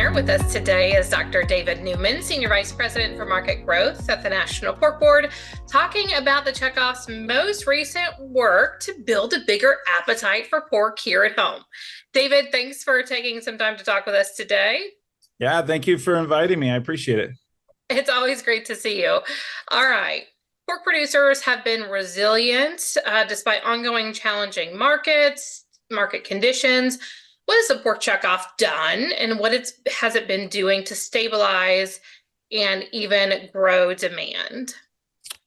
Grebner. With us today is Dr. David Newman, Senior Vice President for Market Growth at the National Pork Board, talking about the Checkoff's most recent work to build a bigger appetite for pork here at home. David, thanks for taking some time to talk with us today. Yeah, thank you for inviting me. I appreciate it. It's always great to see you. All right. Pork producers have been resilient despite ongoing challenging market conditions. What has the Pork Checkoff done, and has it been doing to stabilize and even grow demand?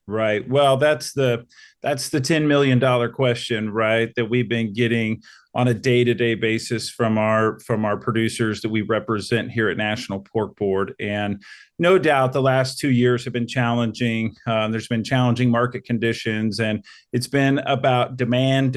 Right. Well, that's the $10 million question, right? That we've been getting on a day-to-day basis from our producers that we represent here at National Pork Board. And no doubt the last 2 years have been challenging. There's been challenging market conditions, and it's been about demand,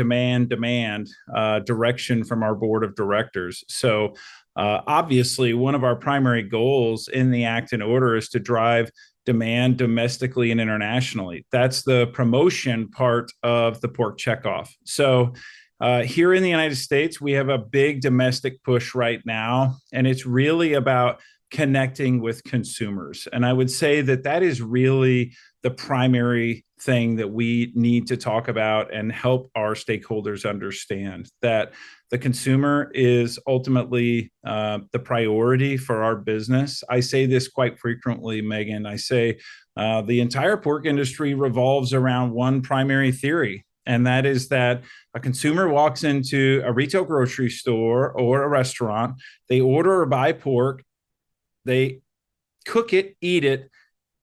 direction from our board of directors. So obviously, one of our primary goals in the act and order is to drive demand domestically and internationally. That's the promotion part of the Pork Checkoff. So here in the United States, we have a big domestic push right now, and it's really about connecting with consumers. And I would say that is really the primary thing that we need to talk about and help our stakeholders understand, that the consumer is ultimately the priority for our business. I say this quite frequently, Meghan. I say the entire pork industry revolves around one primary theory, and that is that a consumer walks into a retail grocery store or a restaurant, they order or buy pork, they cook it, eat it,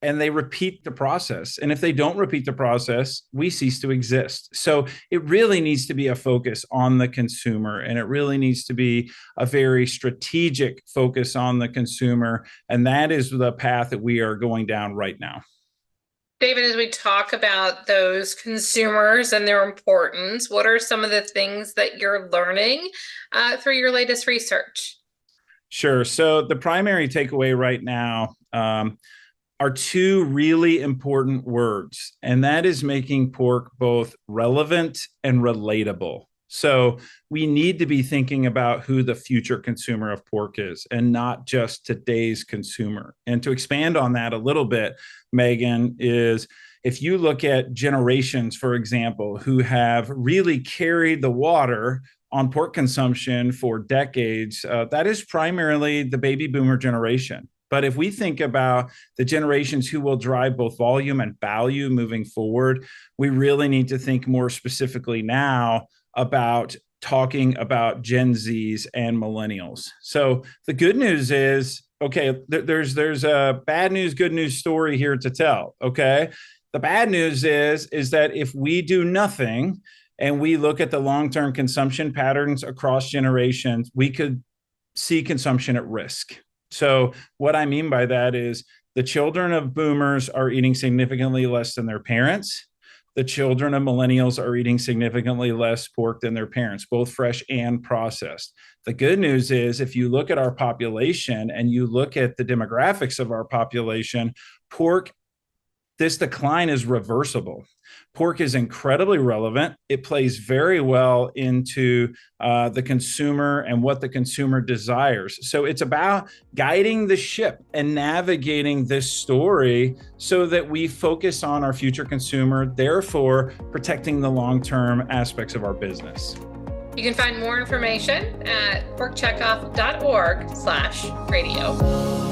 and they repeat the process. And if they don't repeat the process, we cease to exist. So it really needs to be a focus on the consumer, and it really needs to be a very strategic focus on the consumer. And that is the path that we are going down right now. David, as we talk about those consumers and their importance, what are some of the things that you're learning through your latest research? Sure. So the primary takeaway right now are two really important words, and that is making pork both relevant and relatable. So we need to be thinking about who the future consumer of pork is and not just today's consumer. And to expand on that a little bit, Meghan, is if you look at generations, for example, who have really carried the water on pork consumption for decades, that is primarily the baby boomer generation. But if we think about the generations who will drive both volume and value moving forward, we really need to think more specifically now about talking about Gen Zs and millennials. So the good news is, okay, there's a bad news, good news story here to tell, okay? The bad news is that if we do nothing and we look at the long-term consumption patterns across generations, we could see consumption at risk. So what I mean by that is the children of boomers are eating significantly less than their parents. The children of millennials are eating significantly less pork than their parents, both fresh and processed. The good news is if you look at our population and you look at the demographics of our population, this decline is reversible. Pork is incredibly relevant. It plays very well into the consumer and what the consumer desires. So it's about guiding the ship and navigating this story so that we focus on our future consumer, therefore protecting the long-term aspects of our business. You can find more information at porkcheckoff.org/radio.